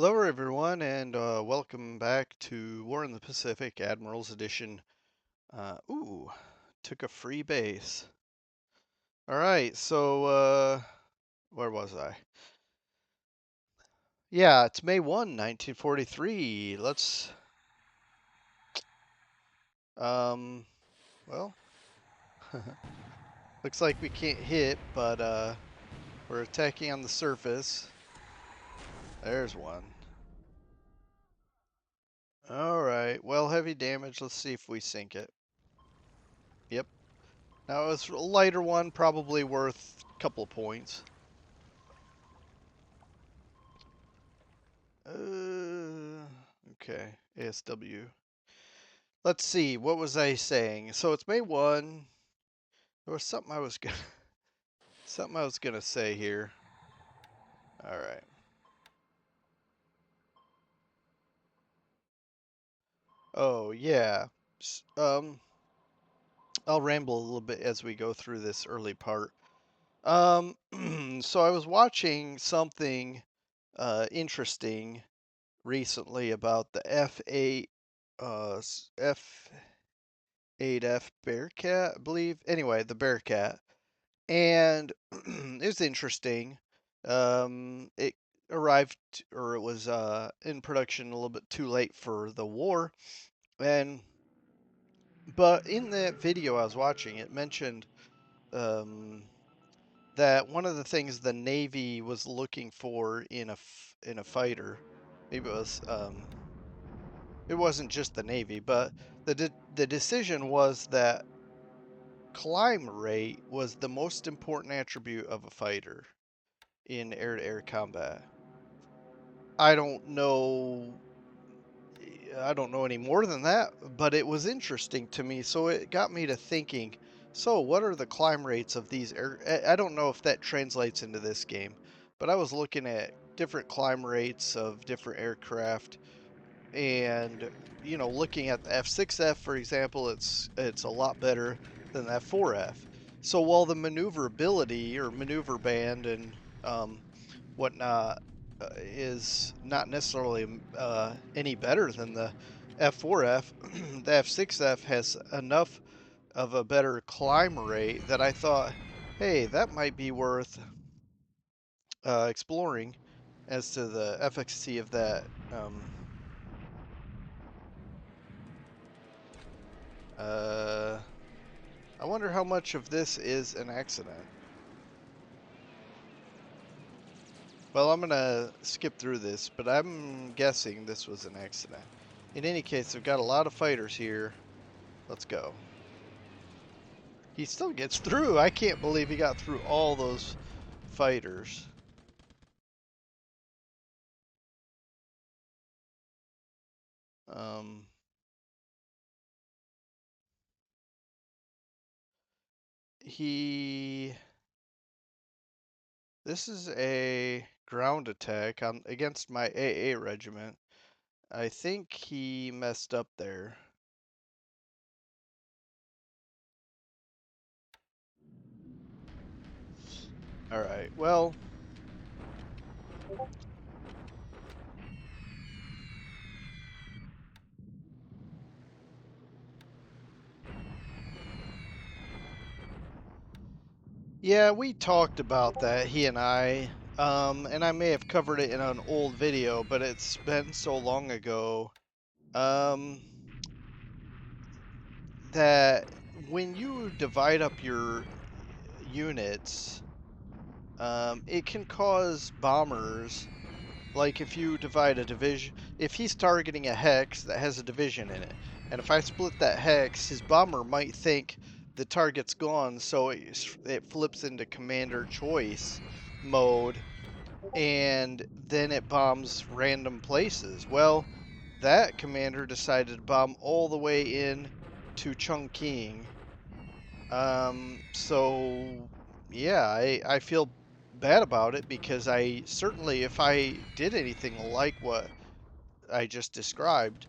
Hello, everyone, and welcome back to War in the Pacific, Admiral's Edition. Took a free base. All right, so where was I? Yeah, it's May 1, 1943. Um, well, looks like we can't hit, but we're attacking on the surface. There's one. All right, well, heavy damage. Let's see if we sink it. Yep. Now, it's a lighter one, probably worth a couple of points. Okay, ASW. Let's see, what was I saying? So it's May 1. There was something something I was gonna say here. All right. Oh yeah. I'll ramble a little bit as we go through this early part. Um, so I was watching something interesting recently about the F8F Bearcat, I believe. Anyway, the Bearcat. And it was interesting. It arrived, or it was in production a little bit too late for the war, and but in that video I was watching, it mentioned um, that one of the things the Navy was looking for in a fighter, maybe it wasn't just the Navy, but the decision was that climb rate was the most important attribute of a fighter in air-to-air combat. I don't know I don't know any more than that, but it was interesting to me, so it got me to thinking, so what are the climb rates of these air I don't know if that translates into this game, but I was looking at different climb rates of different aircraft and looking at the F6F, for example, it's a lot better than the F4F. So while the maneuverability or maneuver band and whatnot is not necessarily any better than the F4F, the F6F has enough of a better climb rate that I thought, hey, that might be worth exploring as to the efficacy of that. Uh, I wonder how much of this is an accident. Well, I'm gonna skip through this, but I'm guessing this was an accident. In any case, we've got a lot of fighters here. Let's go. He still gets through. I can't believe he got through all those fighters. Um, he. This is a ground attack on against my AA regiment. I think he messed up there. All right. Well, yeah, we talked about that, he and I. And I may have covered it in an old video, but it's been so long ago. Um, that when you divide up your units, it can cause bombers. Like if you divide a division, if he's targeting a hex that has a division in it, and if I split that hex, his bomber might think the target's gone, so it flips into commander choice mode, and then it bombs random places. Well, that commander decided to bomb all the way in to Chungking. So yeah, I feel bad about it because I certainly, if I did anything like what I just described,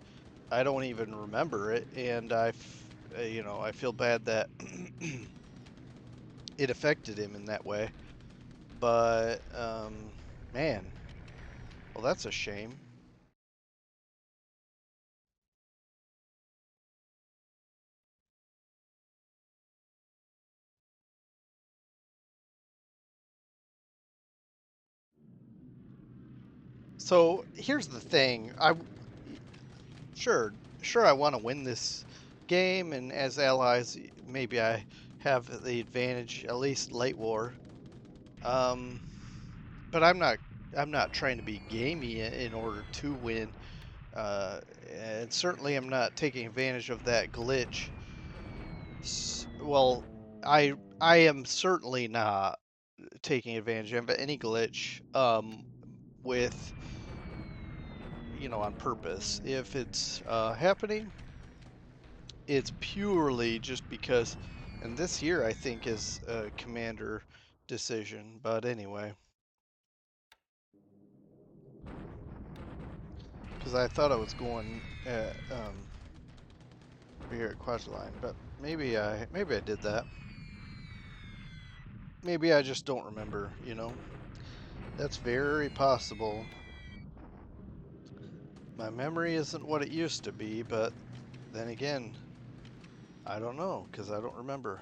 I don't even remember it, and I feel bad that it affected him in that way. But man, well, that's a shame. So here's the thing. Sure, sure, I want to win this game, and as allies, maybe I have the advantage, at least late war. Um, but I'm not trying to be gamey in order to win. And certainly I'm not taking advantage of that glitch. Well, I am certainly not taking advantage of any glitch with on purpose. If it's happening, it's purely just because, and this here I think is a commander decision. But anyway, because I thought I was going over here at Quadline, but maybe I did that. Maybe I just don't remember. That's very possible. My memory isn't what it used to be, but then again, I don't know because I don't remember.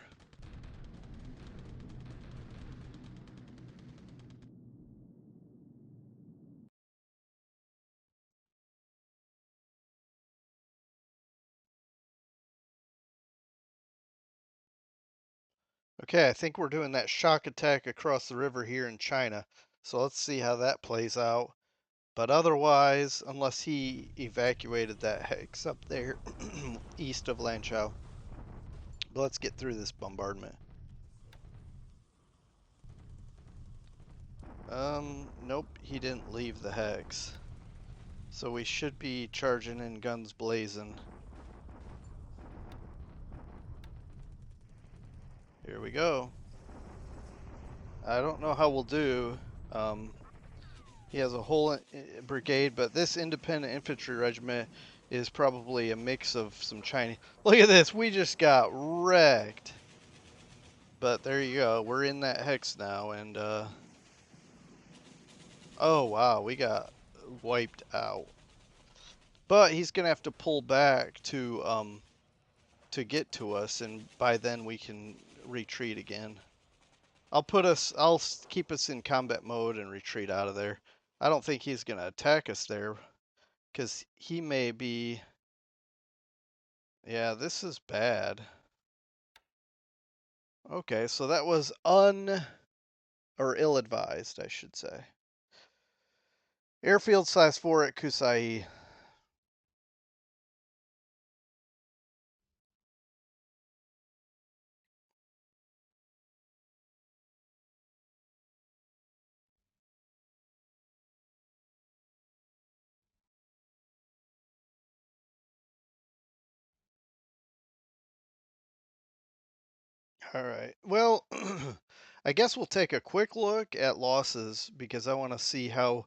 Okay, I think we're doing that shock attack across the river here in China. So let's see how that plays out. But otherwise, unless he evacuated that hex up there east of Lanchao. But let's get through this bombardment. Nope, he didn't leave the hex. So we should be charging in guns blazing. Here we go. I don't know how we'll do. Um, he has a whole brigade, but this independent infantry regiment is probably a mix of some Chinese. Look at this, we just got wrecked. But there you go, we're in that hex now, and oh wow, we got wiped out. But he's gonna have to pull back to get to us, and by then we can retreat again. I'll keep us in combat mode and retreat out of there. I don't think he's gonna attack us there, because he may be. Yeah, this is bad. Okay, so that was or ill-advised, I should say. Airfield /4 at Kusai. All right. Well, I guess we'll take a quick look at losses because I want to see how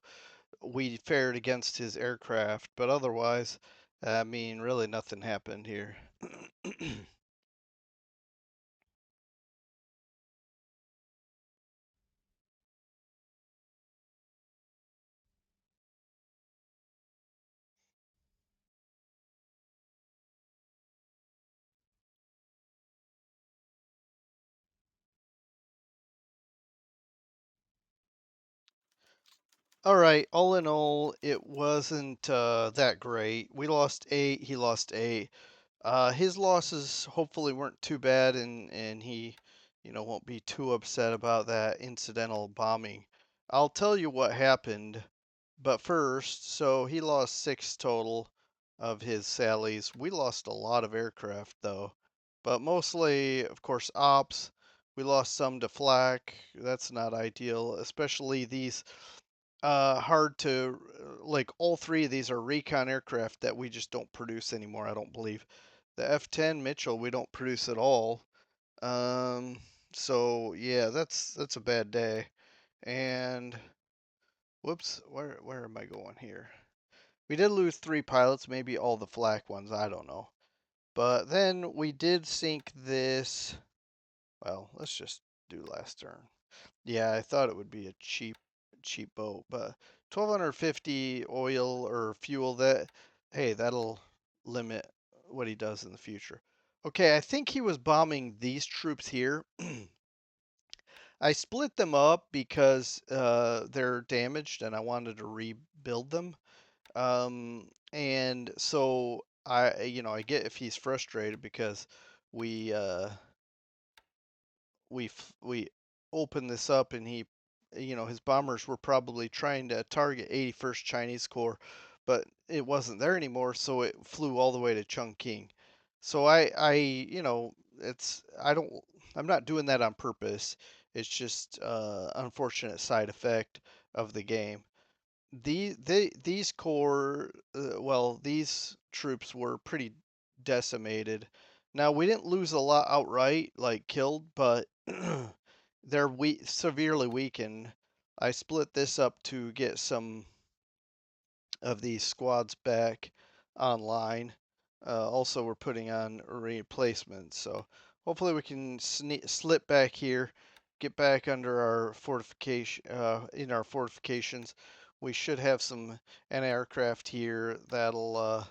we fared against his aircraft. But otherwise, I mean, really nothing happened here. All right, all in all, it wasn't that great. We lost 8, he lost 8. His losses hopefully weren't too bad, and he, won't be too upset about that incidental bombing. I'll tell you what happened, but first, so he lost 6 total of his sallies. We lost a lot of aircraft though, but mostly, of course, ops. We lost some to flak. That's not ideal, especially these hard to like all 3 of these are recon aircraft that we just don't produce anymore, I don't believe. The F-10 Mitchell we don't produce at all. Um, so yeah, that's a bad day. And whoops, where am I going here? We did lose 3 pilots, maybe all the flak ones, I don't know. But then we did sink this. Well, let's just do last turn. Yeah, I thought it would be a cheap boat, but 1250 oil or fuel, that hey, that'll limit what he does in the future. Okay, I think he was bombing these troops here. I split them up because they're damaged and I wanted to rebuild them. And so I get if he's frustrated because we we opened this up and his bombers were probably trying to target 81st Chinese Corps, but it wasn't there anymore, so it flew all the way to Chungking. So I don't, I'm not doing that on purpose. It's just unfortunate side effect of the game. These corps, well, these troops were pretty decimated. Now we didn't lose a lot outright, like killed, but they're severely weakened. I split this up to get some of these squads back online. Also, we're putting on replacements, so hopefully we can slip back here, get back under our fortification, in our fortifications. We should have some anti-aircraft here that'll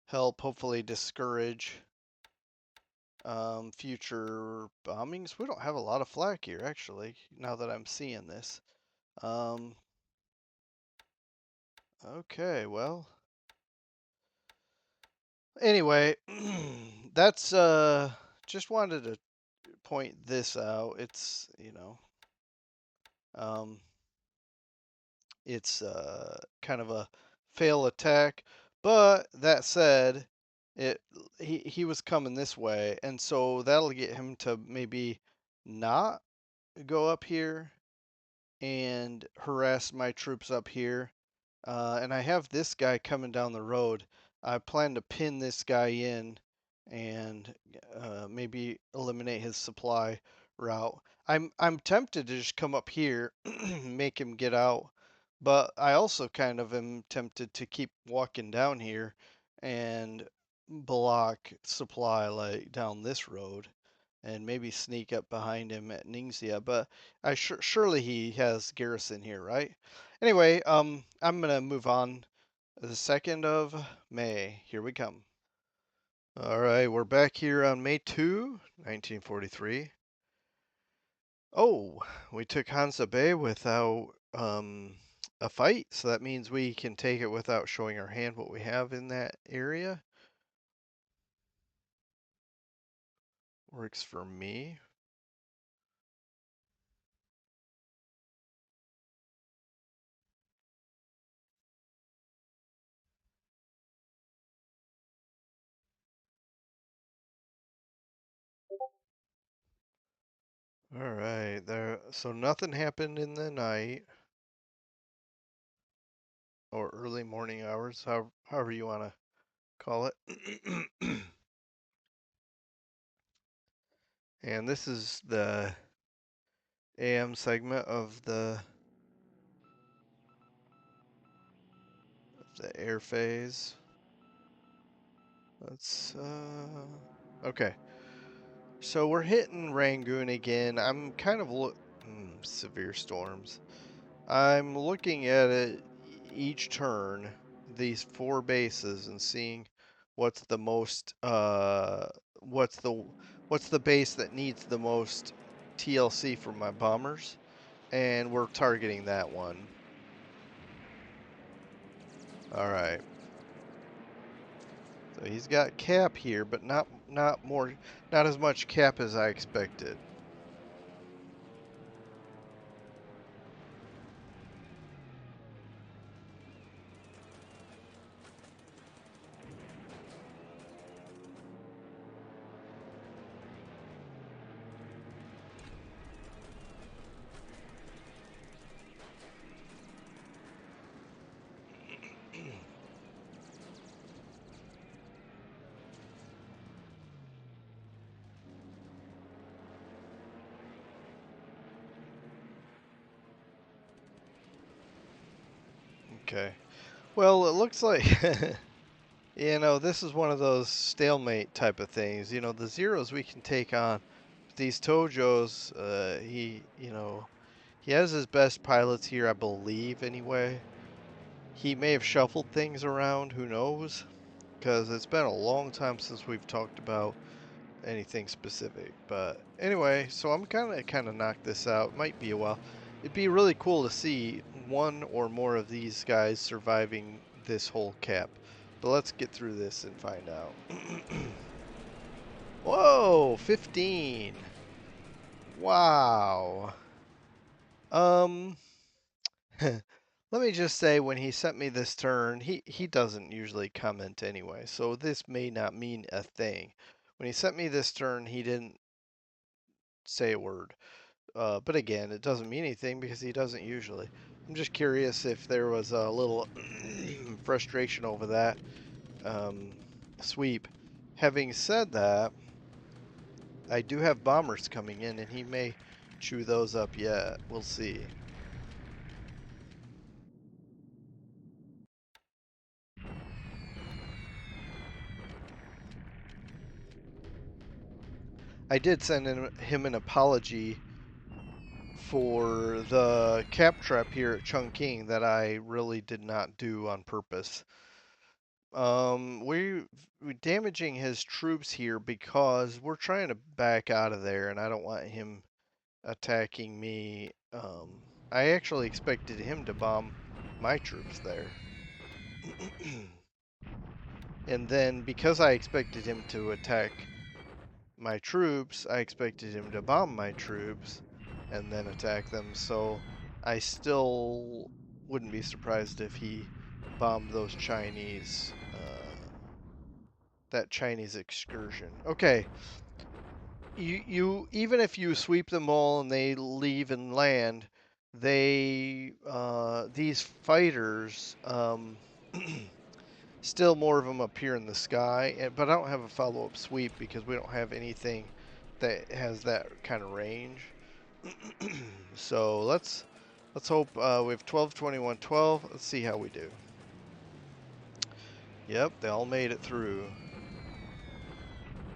help hopefully discourage future bombings. We don't have a lot of flak here, actually, now that I'm seeing this. Um, okay, well, anyway, that's just wanted to point this out. Um it's kind of a fail attack, but that said, it he was coming this way, and so that'll get him to maybe not go up here and harass my troops up here. And I have this guy coming down the road. I plan to pin this guy in and maybe eliminate his supply route. I'm tempted to just come up here, make him get out, but I also kind of am tempted to keep walking down here and block supply like down this road and maybe sneak up behind him at Ningxia. But surely he has garrison here, right? Anyway, I'm gonna move on. The 2nd of May. Here we come. All right, we're back here on May 2, 1943. Oh, we took Hansa Bay without a fight, so that means we can take it without showing our hand what we have in that area. Works for me. All right, there. So nothing happened in the night or early morning hours, however you want to call it. And this is the AM segment of the air phase. Let's okay. So we're hitting Rangoon again. I'm kind of severe storms. I'm looking at it each turn, these 4 bases, and seeing what's the most what's the base that needs the most TLC from my bombers, and we're targeting that one. All right. So he's got cap here, but not as much cap as I expected. Okay. Well, it looks like this is one of those stalemate type of things. The zeros we can take on. These Tojos, he has his best pilots here, I believe, anyway. He may have shuffled things around, who knows? Because it's been a long time since we've talked about anything specific. But anyway, so I'm kind of knock this out. Might be a while. It'd be really cool to see one or more of these guys surviving this whole cap. But let's get through this and find out. Whoa, 15. Wow. Um, let me just say, when he sent me this turn, he doesn't usually comment anyway, so this may not mean a thing. When he sent me this turn, he didn't say a word. But again, it doesn't mean anything because he doesn't usually. I'm just curious if there was a little frustration over that sweep. Having said that, I do have bombers coming in, and he may chew those up yet. We'll see. I did send him an apology for the cap trap here at Chungking that I really did not do on purpose. We're damaging his troops here because we're trying to back out of there, and I don't want him attacking me. I actually expected him to bomb my troops there. And then because I expected him to attack my troops, I expected him to bomb my troops and then attack them. So I still wouldn't be surprised if he bombed those Chinese, that Chinese excursion. Okay, you even if you sweep them all and they leave and land, these fighters, still more of them appear in the sky. But I don't have a follow-up sweep because we don't have anything that has that kind of range. So let's hope we have 12, 21, 12. Let's see how we do. Yep, they all made it through.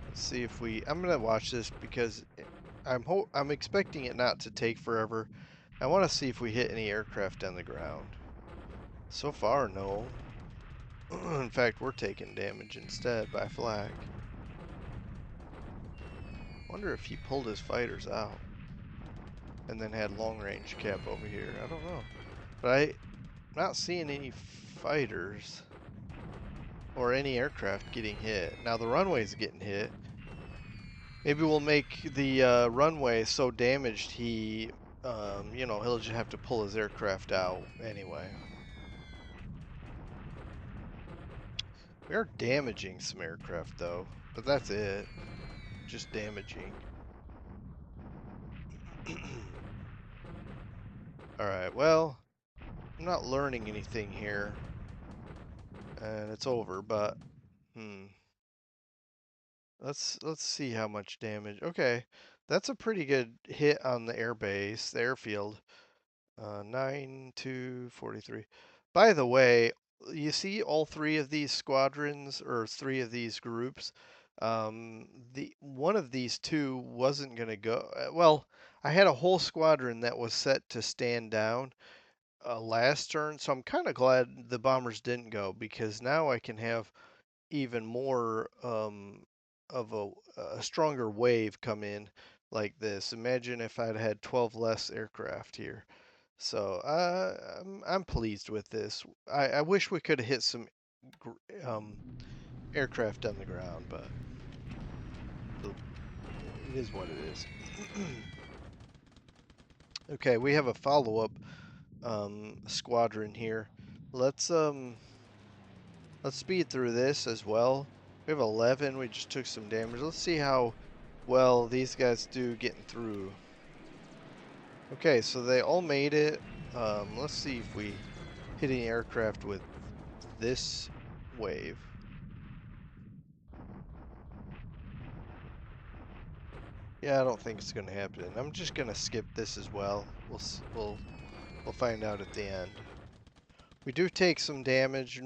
Let's see if we. I'm gonna watch this because I'm expecting it not to take forever. I want to see if we hit any aircraft on the ground. So far, no. In fact, we're taking damage instead by flak. Wonder if he pulled his fighters out and then had long range cap over here. I don't know. But I'm not seeing any fighters or any aircraft getting hit. Now the runway's getting hit. Maybe we'll make the runway so damaged he'll just have to pull his aircraft out anyway. We are damaging some aircraft though, but that's it. Just damaging. Alright, well, I'm not learning anything here. And it's over, but let's see how much damage. Okay. That's a pretty good hit on the airbase, the airfield. 9 to 43. By the way, you see all three of these squadrons or three of these groups. The one of these two wasn't gonna go. Well, I had a whole squadron that was set to stand down last turn, so I'm kind of glad the bombers didn't go because now I can have even more of a stronger wave come in like this. Imagine if I'd had 12 less aircraft here. So I'm pleased with this. I wish we could have hit some um, aircraft on the ground, but it is what it is. Okay, we have a follow-up squadron here. Let's speed through this as well. We have 11. We just took some damage. Let's see how well these guys do getting through. Okay, so they all made it. Let's see if we hit any aircraft with this wave. Yeah, I don't think it's gonna happen. I'm just gonna skip this as well. We'll find out at the end. We do take some damage.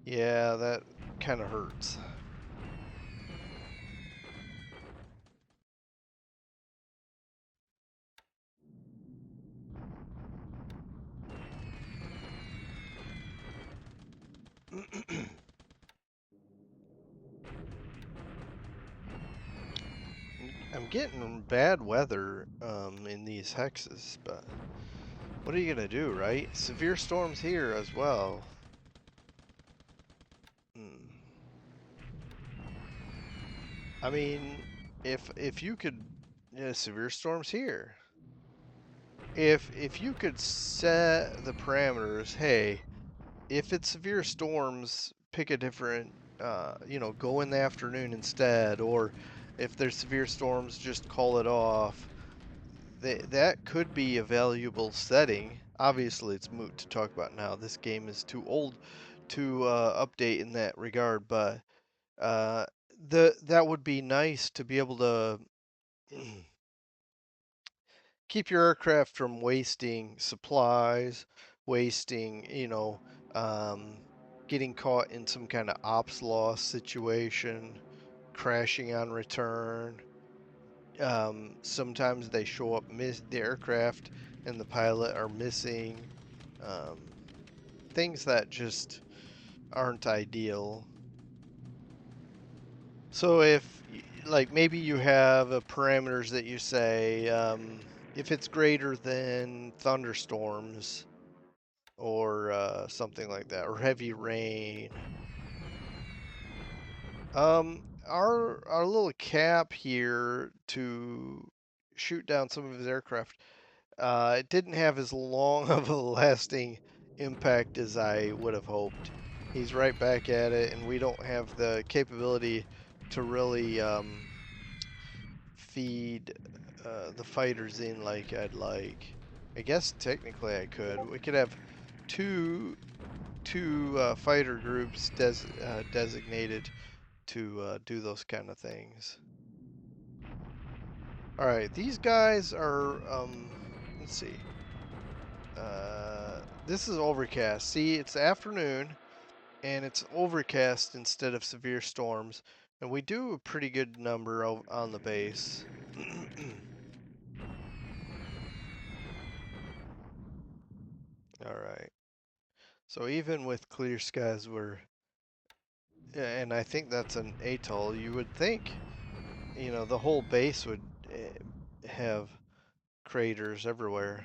Yeah, that kind of hurts. getting bad weather in these hexes, but what are you gonna do, right? Severe storms here as well. Hmm. I mean, if you could, yeah, severe storms here. If you could set the parameters, hey, if it's severe storms, pick a different, go in the afternoon instead, or if there's severe storms, just call it off. That could be a valuable setting. Obviously, it's moot to talk about now. This game is too old to update in that regard, but uh, that would be nice to be able to keep your aircraft from wasting supplies, wasting, um, getting caught in some kind of ops loss situation, crashing on return. Sometimes they show up, the aircraft and the pilot are missing. Um, things that just aren't ideal. So like maybe you have a parameters that you say, if it's greater than thunderstorms, or something like that, or heavy rain. Our little cap here to shoot down some of his aircraft, it didn't have as long of a lasting impact as I would have hoped. He's right back at it, and we don't have the capability to really feed the fighters in like I'd like. I guess technically I could. We could have two fighter groups designated to do those kind of things. All right, these guys are. Let's see. This is overcast. See, it's afternoon, and it's overcast instead of severe storms, and we do a pretty good number on the base. All right. So even with clear skies, and I think that's an atoll. You would think, the whole base would have craters everywhere.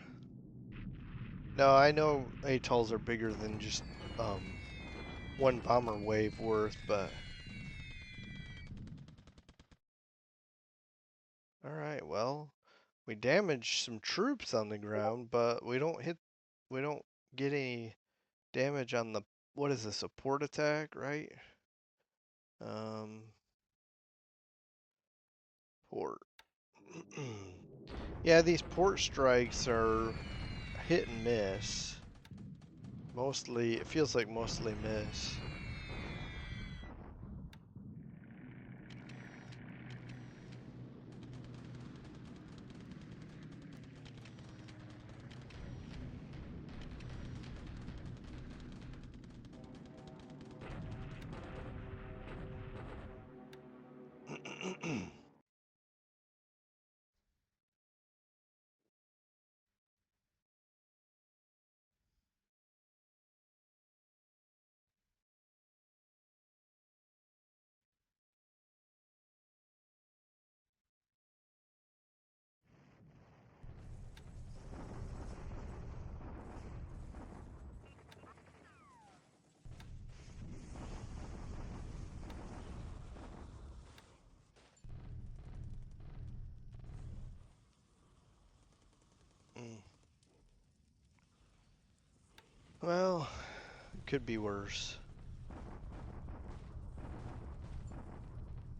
No, I know atolls are bigger than just one bomber wave worth, but all right. Well, we damaged some troops on the ground, but we don't get any damage on the, what is this, a port attack, right? Um, port. Yeah, these port strikes are hit and miss. Mostly, it feels like mostly miss. Mm. Well, could be worse.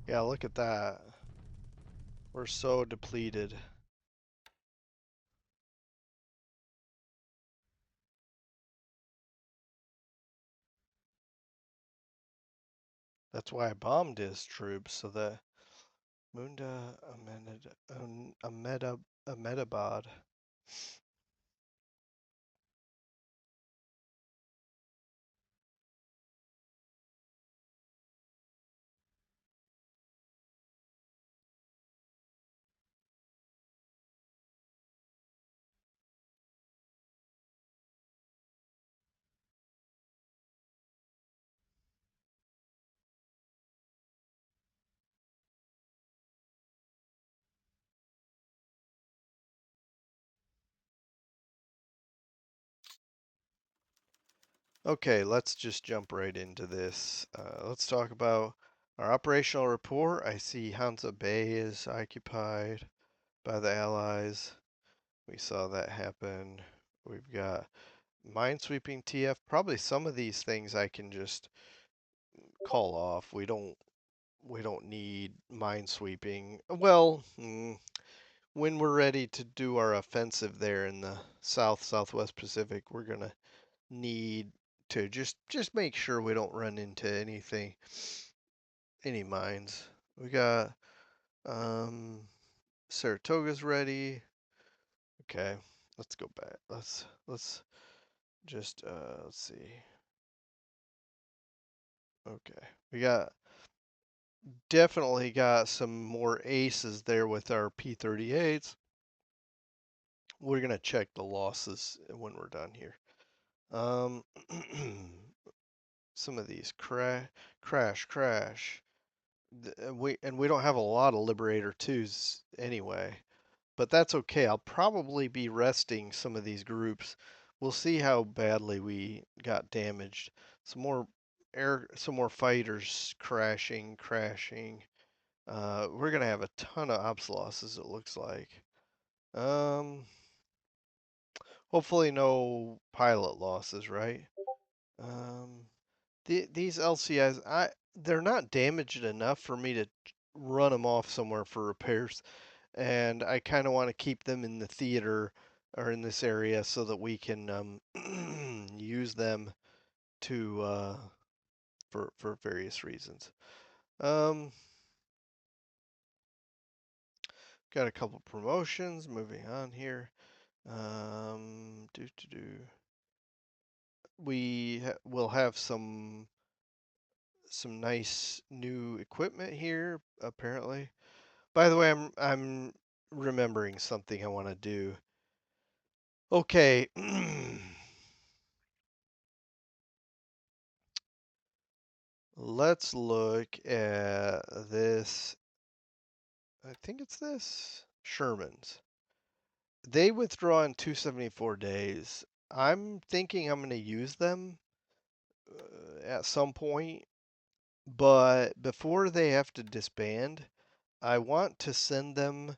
Yeah, look at that. We're so depleted. That's why I bombed his troops, so that Munda Ahmedabad. Okay, let's just jump right into this. Let's talk about our operational report. I see Hansa Bay is occupied by the Allies. We saw that happen. We've got minesweeping TF. Probably some of these things I can just call off. We don't need minesweeping. Well, when we're ready to do our offensive there in the Southwest Pacific, we're gonna need to just make sure we don't run into any mines. We got um Saratoga's ready. Okay, let's go back. Let's just let's see. Okay. We definitely got some more aces there with our P-38s. We're gonna check the losses when we're done here. Um some of these crash. We don't have a lot of Liberator 2s anyway, but that's okay. I'll probably be resting some of these groups. We'll see how badly we got damaged. Some more fighters crashing. We're gonna have a ton of ops losses, it looks like. Um, hopefully no pilot losses, right? Um, these LCIs, they're not damaged enough for me to run them off somewhere for repairs, and I kind of want to keep them in the theater or in this area so that we can use them to for various reasons. Um, got a couple promotions. Moving on here. Do to do. Will have some nice new equipment here apparently. By the way, I'm remembering something I want to do. Okay. Let's look at this. I think it's this. Sherman's. They withdraw in 274 days. I'm thinking I'm going to use them at some point, but before they have to disband, I want to send them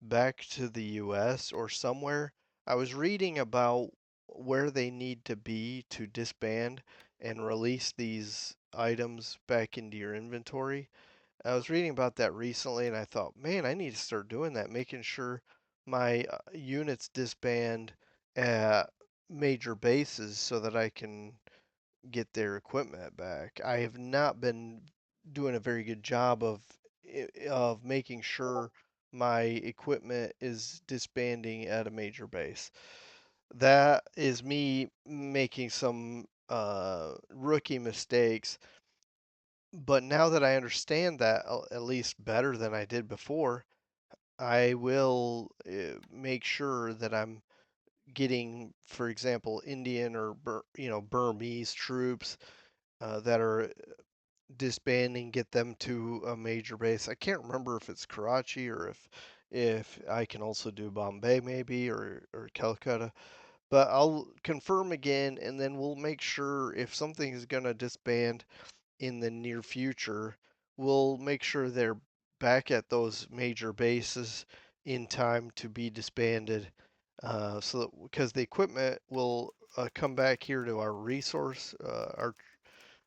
back to the US or somewhere. I was reading about where they need to be to disband and release these items back into your inventory. I was reading about that recently and I thought, man, I need to start doing that, making sure my units disband at major bases so that I can get their equipment back. I have not been doing a very good job of making sure my equipment is disbanding at a major base. That is me making some rookie mistakes, but now that I understand that at least better than I did before, I will make sure that I'm getting, for example, Indian or Burmese troops that are disbanding, get them to a major base. I can't remember if it's Karachi or if I can also do Bombay maybe or Calcutta. But I'll confirm again, and then we'll make sure if something is going to disband in the near future, we'll make sure they're back at those major bases in time to be disbanded. So that, because the equipment will come back here to our resource,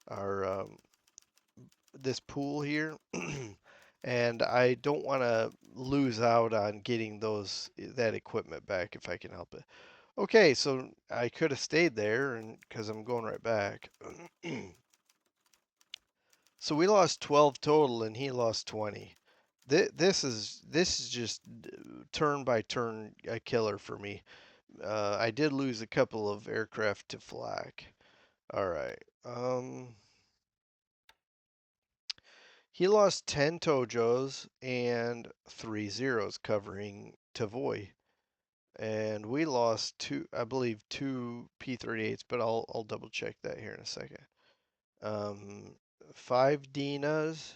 our this pool here, and I don't want to lose out on getting that equipment back if I can help it. Okay, so I could have stayed there, and because I'm going right back. So we lost 12 total, and he lost 20. This is just turn by turn a killer for me. I did lose a couple of aircraft to flak. All right. He lost 10 Tojos and 3 zeros covering Tavoy. And we lost two, I believe, two P-38s, but I'll double check that here in a second. 5 Dinas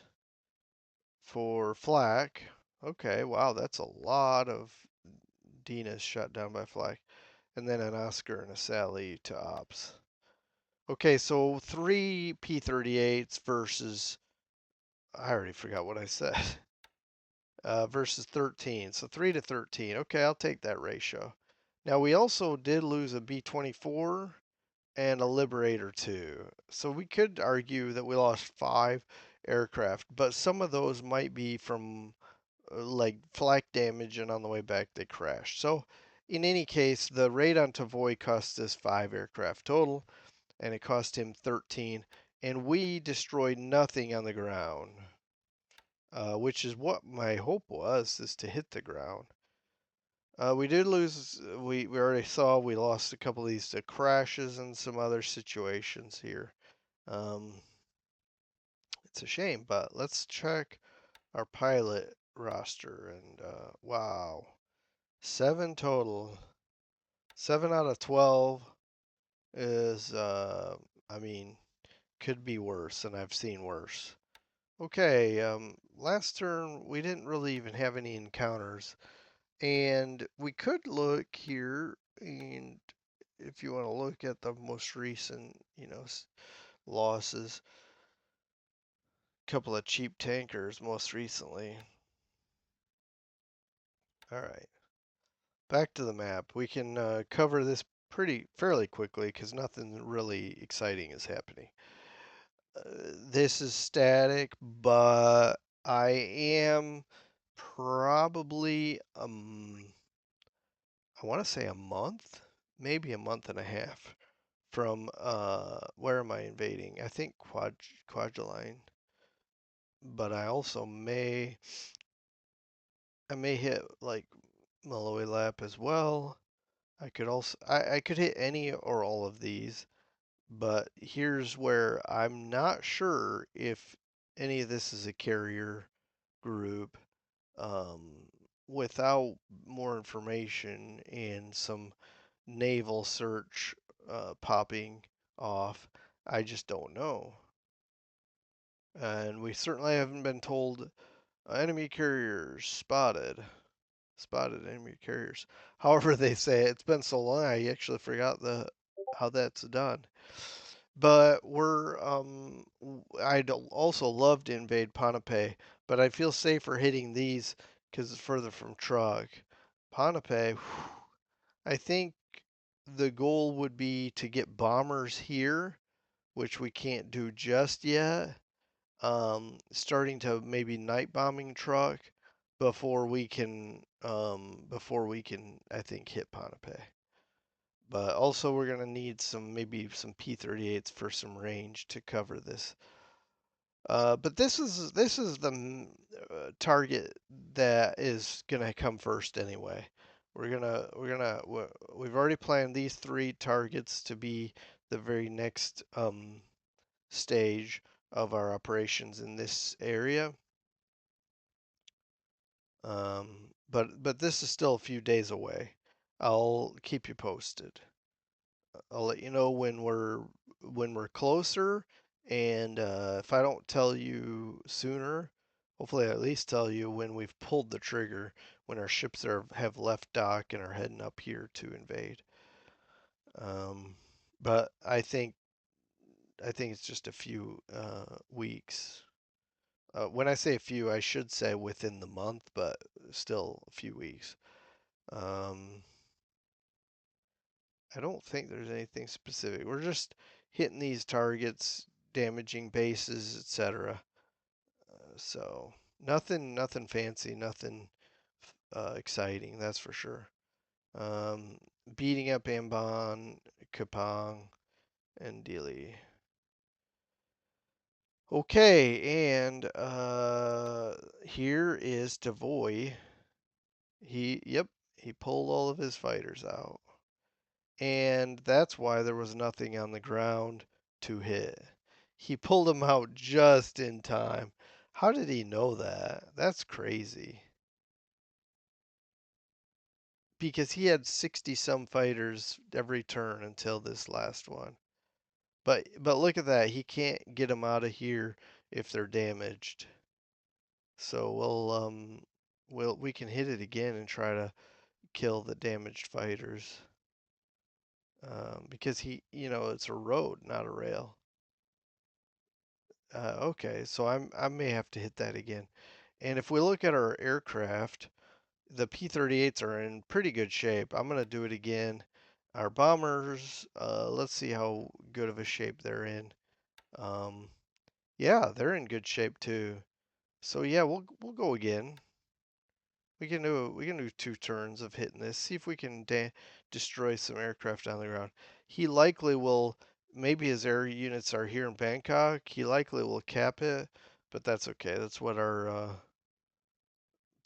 for flak. Okay, wow, that's a lot of Dinas shot down by flak. And then an Oscar and a Sally to ops. Okay, so three P-38s versus, I already forgot what I said, versus 13. So 3 to 13. Okay, I'll take that ratio. Now we also did lose a B-24 and a Liberator too. So we could argue that we lost 5 aircraft, but some of those might be from like flak damage and on the way back they crashed. So in any case, the raid on Tavoy cost us 5 aircraft total, and it cost him 13, and we destroyed nothing on the ground, which is what my hope was, is to hit the ground. We did lose. We already saw we lost a couple of these to crashes and some other situations here. Um, it's a shame, but let's check our pilot roster, and wow, 7 total. 7 out of 12 is, I mean, could be worse, and I've seen worse. Okay, last turn we didn't really even have any encounters, and we could look here, and if you want to look at the most recent, losses, a couple of cheap tankers most recently. All right, back to the map. We can cover this fairly quickly because nothing really exciting is happening. This is static, but I am probably I want to say a month, maybe a month and a half from where am I invading? I think Quadraline, but I may hit like Malloy Lap as well. I could hit any or all of these, but here's where I'm not sure if any of this is a carrier group. Without more information and some naval search popping off, I just don't know. And we certainly haven't been told enemy carriers spotted. Spotted enemy carriers. However they say it. It's been so long I actually forgot the how that's done. But I'd also love to invade Ponape, but I feel safer hitting these because it's further from Trug. Ponape, I think the goal would be to get bombers here, which we can't do just yet. Starting to maybe night bombing truck before we can I think hit Ponape. But also we're gonna need maybe some P-38s for some range to cover this. But this is the target that is gonna come first anyway. We've already planned these 3 targets to be the very next stage of our operations in this area. But this is still a few days away. I'll keep you posted. I'll let you know when we're closer, and if I don't tell you sooner, hopefully I at least tell you when we've pulled the trigger, when our ships have left dock and are heading up here to invade. Um, but I think it's just a few weeks. When I say a few, I should say within the month, but still a few weeks. Um, I don't think there's anything specific. We're just hitting these targets, damaging bases, etc. So nothing fancy, nothing exciting, that's for sure. Um, Beating up Ambon, Kapong, and Dili. Okay, and here is Tavoy. Yep, he pulled all of his fighters out. And that's why there was nothing on the ground to hit. He pulled them out just in time. How did he know that? That's crazy. Because he had 60 some fighters every turn until this last one. But look at that. He can't get them out of here if they're damaged. So we can hit it again and try to kill the damaged fighters. because it's a road, not a rail. Okay, so I may have to hit that again. And if we look at our aircraft, the P-38s are in pretty good shape. I'm gonna do it again. Our bombers, let's see how good of a shape they're in. Um, yeah, they're in good shape too. So yeah, we'll go again. We can do 2 turns of hitting this. See if we can destroy some aircraft on the ground. He likely will. Maybe his air units are here in Bangkok. He likely will cap it, but that's okay. That's what our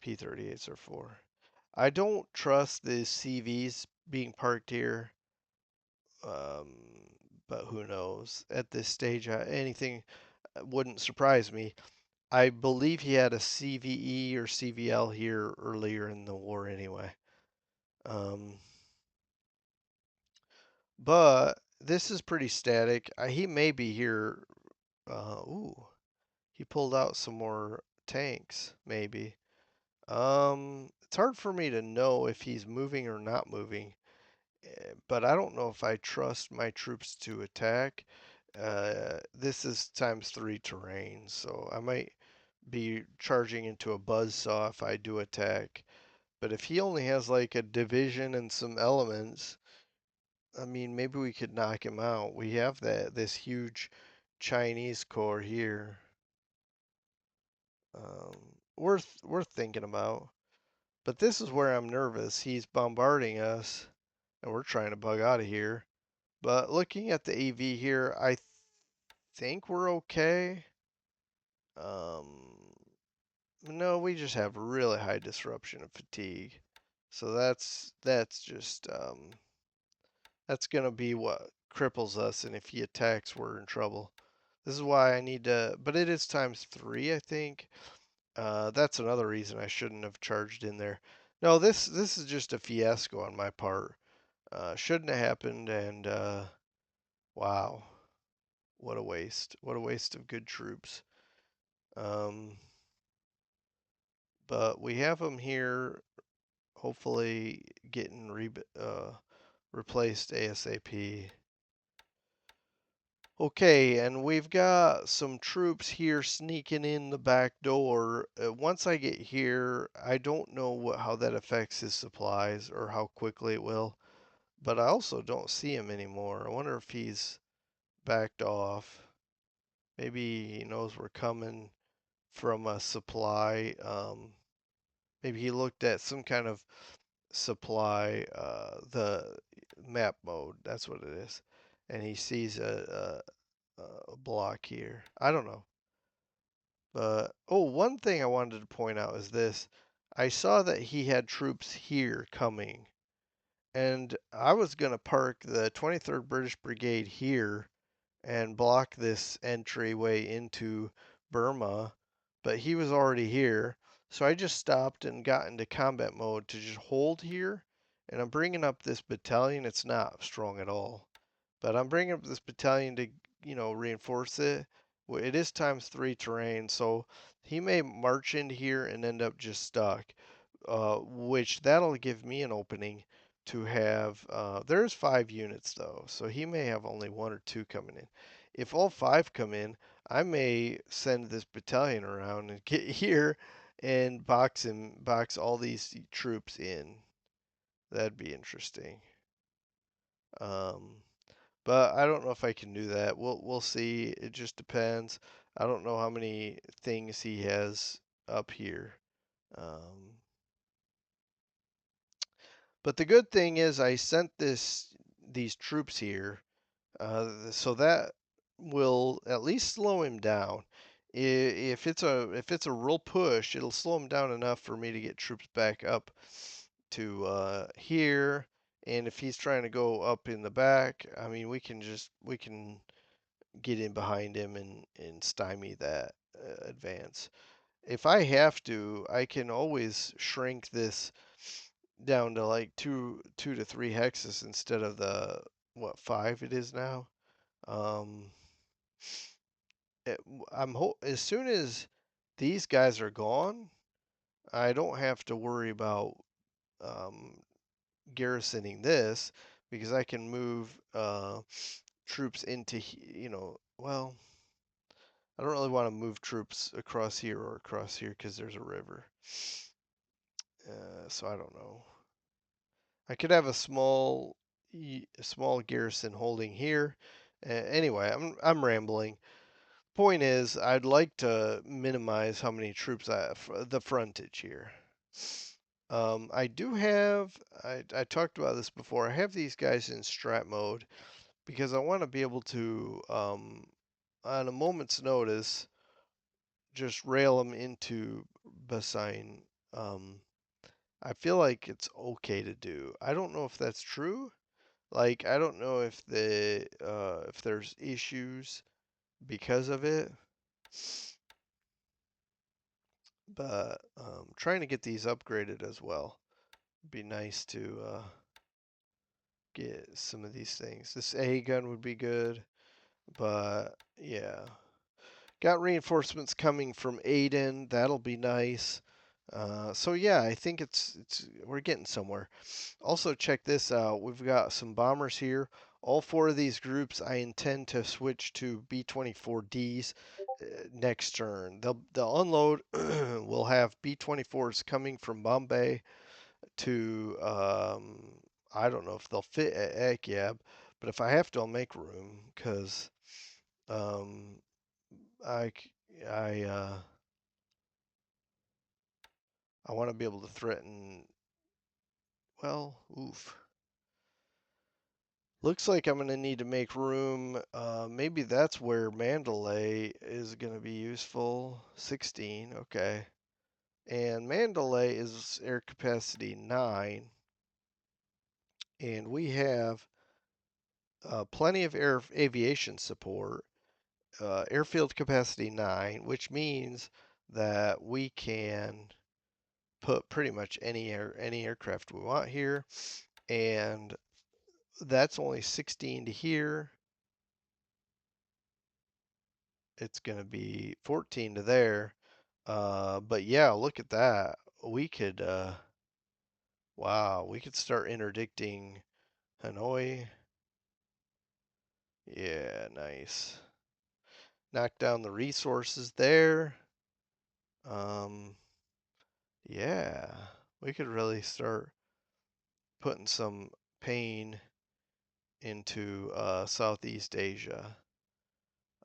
P-38s are for. I don't trust the CVs being parked here, um, but who knows? At this stage, anything wouldn't surprise me. I believe he had a CVE or CVL here earlier in the war anyway. Um, but this is pretty static. He may be here. Ooh, he pulled out some more tanks, maybe. It's hard for me to know if he's moving or not moving, but I don't know if I trust my troops to attack. This is ×3 terrain, so I might be charging into a buzzsaw if I do attack. But if he only has like a division and some elements, I mean, maybe we could knock him out. We have this huge Chinese corps here. Worth thinking about. But this is where I'm nervous. He's bombarding us, and we're trying to bug out of here. But looking at the AV here, I think we're okay. Um, no, we just have really high disruption and fatigue. So that's just that's gonna be what cripples us, and if he attacks, we're in trouble. This is why I need to, but it is ×3, I think. That's another reason I shouldn't have charged in there. No, this is just a fiasco on my part. Shouldn't have happened, and wow, what a waste! What a waste of good troops. Um, but we have them here, hopefully getting replaced ASAP. Okay, and we've got some troops here sneaking in the back door. Once I get here, I don't know how that affects his supplies or how quickly it will, but I also don't see him anymore. I wonder if he's backed off. Maybe he knows we're coming from a supply. Maybe he looked at some kind of supply, the map mode, that's what it is, and he sees a block here. I don't know. But, oh, one thing I wanted to point out is this. I saw that he had troops here coming, and I was going to park the 23rd British Brigade here and block this entryway into Burma, but he was already here. So I just stopped and got into combat mode to just hold here, and I'm bringing up this battalion. It's not strong at all. But I'm bringing up this battalion to, reinforce it. Well, it is ×3 terrain, so he may march in here and end up just stuck. Which that'll give me an opening to have. There's 5 units though, so he may have only 1 or 2 coming in. If all 5 come in, I may send this battalion around and get here and box all these troops in. That'd be interesting. Um, but I don't know if I can do that. We'll see. It just depends. I don't know how many things he has up here. Um, but the good thing is I sent these troops here, so that will at least slow him down. If it's a real push, it'll slow him down enough for me to get troops back up to here. And if he's trying to go up in the back, I mean, we can get in behind him and stymie that advance. If I have to, I can always shrink this down to like two to three hexes instead of the what 5 it is now. Um, as soon as these guys are gone, I don't have to worry about um, garrisoning this because I can move troops into, well, I don't really want to move troops across here or across here because there's a river. So I don't know. I could have a small garrison holding here. Anyway, I'm rambling. Point is, I'd like to minimize how many troops I have, the frontage here. I do have, I talked about this before, I have these guys in strat mode because I want to be able to, on a moment's notice, just rail them into Bassine. Um, I feel like it's okay to do. I don't know if that's true. Like, I don't know if there's issues because of it, but trying to get these upgraded as well. Be nice to get some of these things. This A gun would be good, but yeah. Got reinforcements coming from Aiden. That'll be nice. So yeah, I think it's we're getting somewhere. Also, check this out. We've got some bombers here. All four of these groups, I intend to switch to B-24Ds next turn. They'll unload. We'll have B-24s coming from Bombay to I don't know if they'll fit at Akyab, but if I have to, I'll make room because um, I I I want to be able to threaten. Well, oof. Looks like I'm going to need to make room. Maybe that's where Mandalay is going to be useful. 16, okay. And Mandalay is air capacity 9. And we have plenty of air aviation support. Airfield capacity 9, which means that we can put pretty much any aircraft we want here. And that's only 16 to here. It's going to be 14 to there. But yeah, look at that. We could, wow, we could start interdicting Hanoi. Yeah, nice. Knock down the resources there. Um, yeah, we could really start putting some pain into Southeast Asia.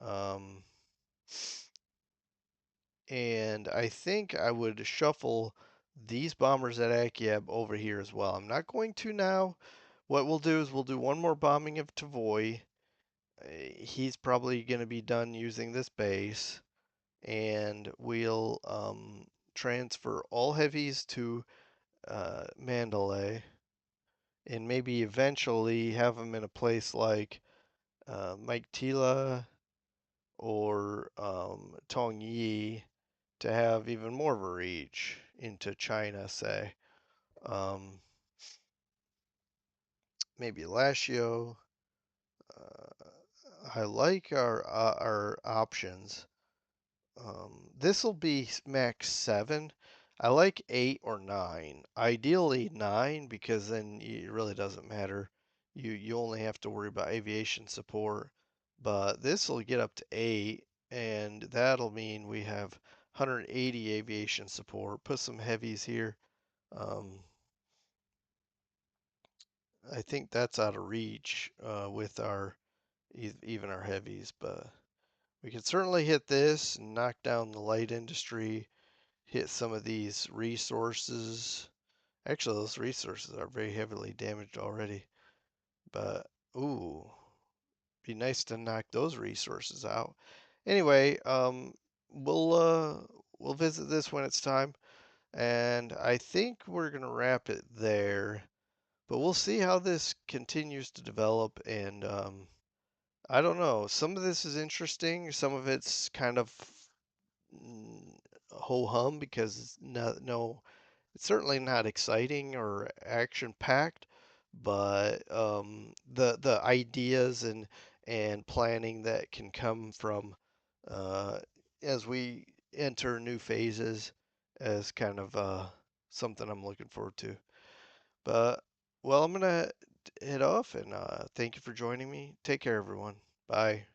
Um, and I think I would shuffle these bombers at Akyab over here as well. I'm not going to now. What we'll do is we'll do one more bombing of Tavoy. He's probably going to be done using this base, and we'll transfer all heavies to Mandalay, and maybe eventually have them in a place like Mike Tila or Tong Yi to have even more of a reach into China, say. Um, Maybe Lashio. I like our options. This will be max 7. I like 8 or 9. Ideally 9 because then it really doesn't matter. You only have to worry about aviation support. But this will get up to 8, and that'll mean we have 180 aviation support. Put some heavies here. Um, I think that's out of reach with our even our heavies, but we can certainly hit this and knock down the light industry, hit some of these resources. Actually, those resources are very heavily damaged already, but ooh, be nice to knock those resources out. Anyway, we'll visit this when it's time, and I think we're gonna wrap it there. But we'll see how this continues to develop, and I don't know. Some of this is interesting. Some of it's kind of ho hum because no, it's certainly not exciting or action packed. But the ideas and planning that can come from uh, as we enter new phases is kind of something I'm looking forward to. But well, I'm gonna head off, and thank you for joining me. Take care, everyone. Bye.